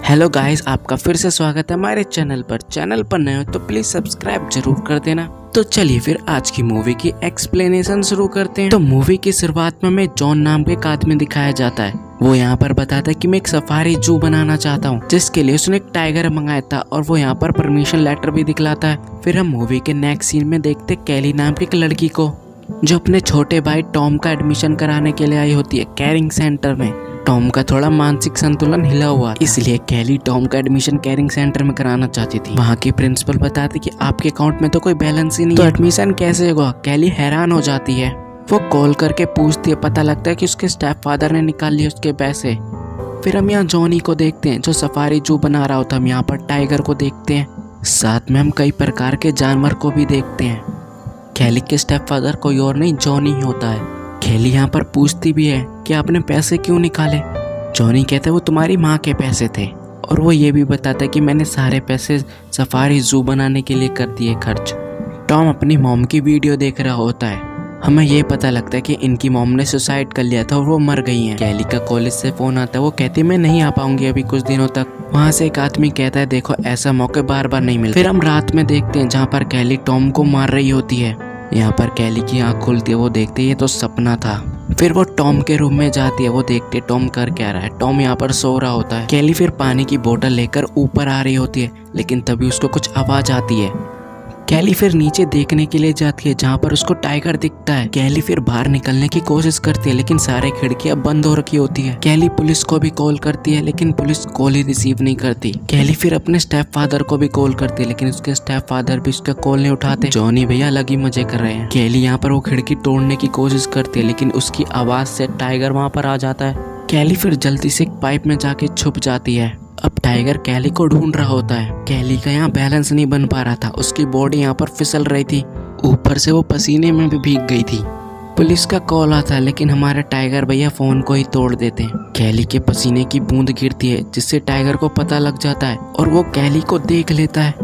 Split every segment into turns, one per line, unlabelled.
Hello guys, आपका फिर से स्वागत है हमारे चैनल पर नए हो तो प्लीज सब्सक्राइब जरूर कर देना। तो चलिए फिर आज की मूवी की एक्सप्लेनेशन शुरू करते हैं। तो मूवी की शुरुआत में हमें जॉन नाम के एक आदमी दिखाया जाता है। वो यहाँ पर बताता है कि मैं एक सफारी जू बनाना चाहता हूँ, जिसके लिए उसने एक टाइगर मंगाया था और वो यहाँ पर परमिशन लेटर भी दिखलाता है। फिर हम मूवी के नेक्स्ट सीन में देखते कैली नाम की एक लड़की को, जो अपने छोटे भाई टॉम का एडमिशन कराने के लिए आई होती है कैरिंग सेंटर में। टॉम का थोड़ा मानसिक संतुलन हिला हुआ, इसलिए कैली टॉम का एडमिशन कैरिंग सेंटर में कराना चाहती थी। वहाँ की प्रिंसिपल बताती कि आपके अकाउंट में तो कोई बैलेंस ही नहीं है, तो एडमिशन कैसे होगा। कैली हैरान हो जाती है। वो कॉल करके पूछती है, पता लगता है कि उसके स्टेप फादर ने निकाल लिए उसके पैसे। फिर हम यहाँ जॉनी को देखते हैं जो सफारी जू बना रहा होता है। हम यहाँ पर टाइगर को देखते हैं, साथ में हम कई प्रकार के जानवर को भी देखते हैं। कैली के स्टेप फादर कोई और नहीं जॉनी ही होता है। कैली यहाँ पर पूछती भी है कि आपने पैसे क्यों निकाले। जॉनी कहता है वो तुम्हारी माँ के पैसे थे, और वो ये भी बताता है कि मैंने सारे पैसे सफारी जू बनाने के लिए कर दिए खर्च। टॉम अपनी मॉम की वीडियो देख रहा होता है। हमें ये पता लगता है कि इनकी मॉम ने सुसाइड कर लिया था और वो मर गई हैं। कैली का कॉलेज से फोन आता है। वो कहती है मैं नहीं आ पाऊंगी अभी कुछ दिनों तक। वहाँ से एक आदमी कहता है देखो ऐसा मौके बार बार नहीं मिलते। फिर हम रात में देखते हैं जहाँ पर कैली टॉम को मार रही होती है। यहाँ पर कैली की आंख खुलती है। वो देखती है ये तो सपना था। फिर वो टॉम के रूम में जाती है। वो देखती है टॉम कर क्या रहा है। टॉम यहाँ पर सो रहा होता है। कैली फिर पानी की बोतल लेकर ऊपर आ रही होती है, लेकिन तभी उसको कुछ आवाज आती है। कैली फिर नीचे देखने के लिए जाती है जहाँ पर उसको टाइगर दिखता है। कैली फिर बाहर निकलने की कोशिश करती है, लेकिन सारे खिड़कियां बंद हो रखी होती है। कैली पुलिस को भी कॉल करती है, लेकिन पुलिस कॉल ही रिसीव नहीं करती। कैली फिर अपने स्टेप फादर को भी कॉल करती है, लेकिन उसके स्टेप फादर भी उसका कॉल नहीं उठाते। जॉनी भैया अलग ही मजे कर रहे हैं। कैली यहाँ पर वो खिड़की तोड़ने की कोशिश करती है, लेकिन उसकी आवाज से टाइगर वहाँ पर आ जाता है। कैली फिर जल्दी से एक पाइप में जाके छुप जाती है। अब टाइगर कैली को ढूंढ रहा होता है। कैली का यहाँ बैलेंस नहीं बन पा रहा था, उसकी बॉडी यहाँ पर फिसल रही थी, ऊपर से वो पसीने में भी भीग गई थी। पुलिस का कॉल आता है, लेकिन हमारे टाइगर भैया फोन को ही तोड़ देते हैं। कैली के पसीने की बूंद गिरती है, जिससे टाइगर को पता लग जाता है और वो कैली को देख लेता है।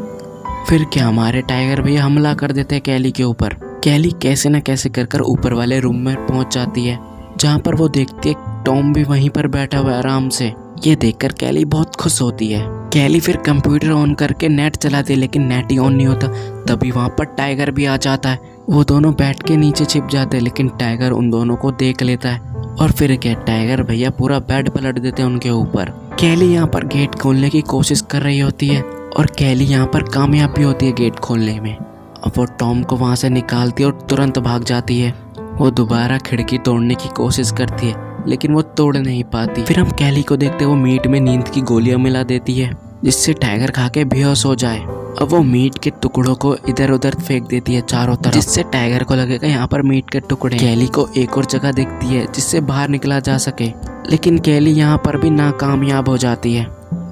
फिर क्या हमारे टाइगर भैया हमला कर देते हैं कैली के ऊपर। कैली कैसे न कैसे कर ऊपर वाले रूम में पहुंच जाती है, जहाँ पर वो देखती है टॉम भी वहीं पर बैठा हुआ है आराम से। ये देखकर कैली बहुत खुश होती है। कैली फिर कंप्यूटर ऑन करके नेट चलाती है, लेकिन नेट ही ऑन नहीं होता। तभी वहाँ पर टाइगर भी आ जाता है। वो दोनों बैठ के नीचे छिप जाते हैं, लेकिन टाइगर उन दोनों को देख लेता है। और फिर क्या टाइगर भैया पूरा बेड पलट देते हैं उनके ऊपर। कैली यहाँ पर गेट खोलने की कोशिश कर रही होती है, और कैली यहाँ पर कामयाब भी होती है गेट खोलने में। अब वो टॉम को वहाँ से निकालती है और तुरंत भाग जाती है। वो दोबारा खिड़की तोड़ने की कोशिश करती है, लेकिन वो तोड़ नहीं पाती। फिर हम कैली को देखते हैं, वो मीट में नींद की गोलियां मिला देती है, जिससे टाइगर खा के बेहोश हो जाए। अब वो मीट के टुकड़ों को इधर उधर फेंक देती है चारों तरफ, जिससे टाइगर को लगेगा यहाँ पर मीट के टुकड़े। कैली को एक और जगह दिखती है जिससे बाहर निकला जा सके, लेकिन कैली यहाँ पर भी नाकामयाब हो जाती है,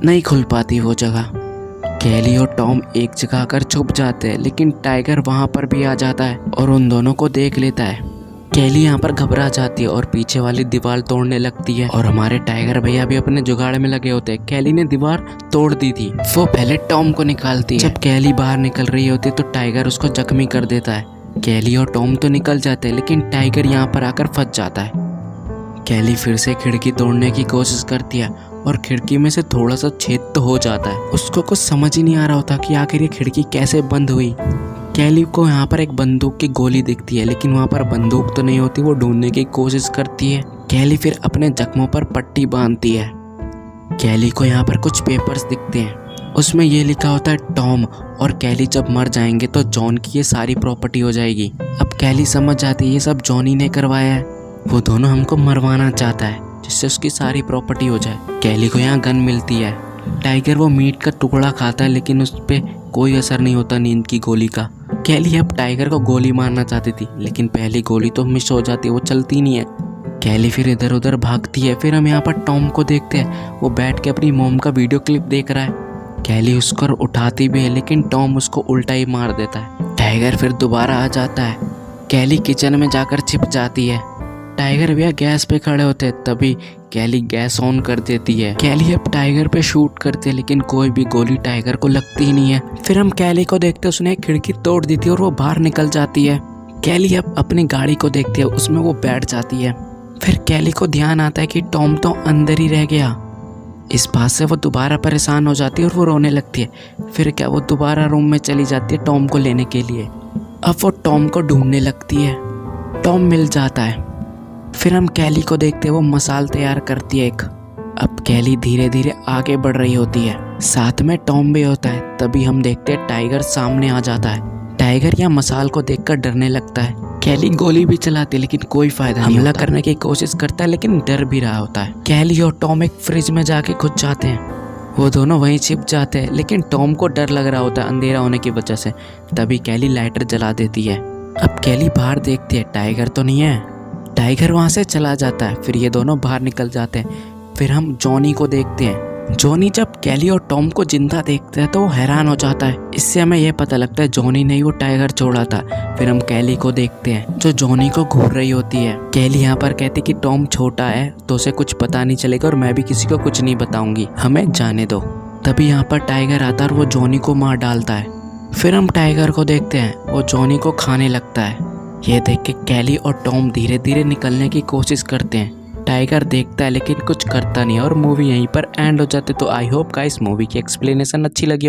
नहीं खुल पाती वो जगह। कैली और टॉम एक जगह आकर छुप जाते हैं, लेकिन टाइगर वहाँ पर भी आ जाता है और उन दोनों को देख लेता है। कैली यहाँ पर घबरा जाती है और पीछे वाली दीवार तोड़ने लगती है, और हमारे टाइगर भैया भी अपने जुगाड़ में लगे होते हैं। कैली ने दीवार तोड़ दी थी। वो पहले टॉम को निकालती है। जब कैली बाहर निकल रही होती है तो टाइगर उसको जख्मी कर देता है। कैली और टॉम तो निकल जाते हैं, लेकिन टाइगर यहाँ पर आकर फंस जाता है। कैली फिर से खिड़की तोड़ने की कोशिश करती है, और खिड़की में से थोड़ा सा छेद तो हो जाता है। उसको कुछ समझ ही नहीं आ रहा होता कि आखिर ये खिड़की कैसे बंद हुई। कैली को यहाँ पर एक बंदूक की गोली दिखती है, लेकिन वहाँ पर बंदूक तो नहीं होती। वो ढूंढने की कोशिश करती है। कैली फिर अपने जख्मों पर पट्टी बांधती है। कैली को यहाँ पर कुछ पेपर्स दिखते हैं, उसमें ये लिखा होता है टॉम और कैली जब मर जाएंगे तो जॉन की ये सारी प्रॉपर्टी हो जाएगी। अब कैली समझ जाती है ये सब जॉनी ने करवाया है, वो दोनों हमको मरवाना चाहता है जिससे उसकी सारी प्रॉपर्टी हो जाए। कैली को यहाँ गन मिलती है। टाइगर वो मीट का टुकड़ा खाता है, लेकिन उस पर कोई असर नहीं होता नींद की गोली का। कैली अब टाइगर को गोली मारना चाहती थी, लेकिन पहली गोली तो मिस हो जाती है, वो चलती नहीं है। कैली फिर इधर उधर भागती है। फिर हम यहाँ पर टॉम को देखते हैं, वो बैठ के अपनी मॉम का वीडियो क्लिप देख रहा है। कैली उसको उठाती भी है, लेकिन टॉम उसको उल्टा ही मार देता है। टाइगर फिर दोबारा आ जाता है। कैली किचन में जाकर छिप जाती है। टाइगर भैया गैस पे खड़े होते हैं, तभी कैली गैस ऑन कर देती है। कैली अब टाइगर पे शूट करते हैं, लेकिन कोई भी गोली टाइगर को लगती ही नहीं है। फिर हम कैली को देखते हैं, उसने एक खिड़की तोड़ दी थी और वो बाहर निकल जाती है। कैली अब अपनी गाड़ी को देखती है, उसमें वो बैठ जाती है। फिर कैली को ध्यान आता है कि टॉम तो अंदर ही रह गया। इस बात से वो दोबारा परेशान हो जाती है और वो रोने लगती है। फिर क्या वो दोबारा रूम में चली जाती है टॉम को लेने के लिए। अब वो टॉम को ढूंढने लगती है। टॉम मिल जाता है। फिर हम कैली को देखते हैं, वो मसाल तैयार करती है एक। अब कैली धीरे धीरे आगे बढ़ रही होती है, साथ में टॉम भी होता है। तभी हम देखते हैं टाइगर सामने आ जाता है। टाइगर यहाँ मसाल को देखकर डरने लगता है। कैली गोली भी चलाती है लेकिन कोई फायदा नहीं। हमला करने की कोशिश करता है लेकिन डर भी रहा होता है। कैली और टॉम एक फ्रिज में जाके घुस जाते हैं। वो दोनों वहीं छिप जाते हैं लेकिन टॉम को डर लग रहा होता है अंधेरा होने की वजह से। तभी कैली लाइटर जला देती है। अब कैली बाहर देखती है, टाइगर तो नहीं है। टाइगर वहां से चला जाता है। फिर ये दोनों बाहर निकल जाते हैं। फिर हम जॉनी को देखते हैं। जॉनी जब कैली और टॉम को जिंदा देखता है तो वो हैरान हो जाता है। इससे हमें यह पता लगता है जॉनी ने ही वो टाइगर छोड़ा था। फिर हम कैली को देखते हैं जो जॉनी को घूर रही होती है। कैली यहाँ पर कहती कि टॉम छोटा है तो उसे कुछ पता नहीं चलेगा और मैं भी किसी को कुछ नहीं बताऊंगी, हमें जाने दो। तभी यहाँ पर टाइगर आता है और वो जॉनी को मार डालता है। फिर हम टाइगर को देखते हैं, वो जॉनी को खाने लगता है। ये देख के कैली और टॉम धीरे धीरे निकलने की कोशिश करते हैं। टाइगर देखता है लेकिन कुछ करता नहीं और मूवी यहीं पर एंड हो जाती है। तो आई होप गाइस मूवी की एक्सप्लेनेशन अच्छी लगी होगी।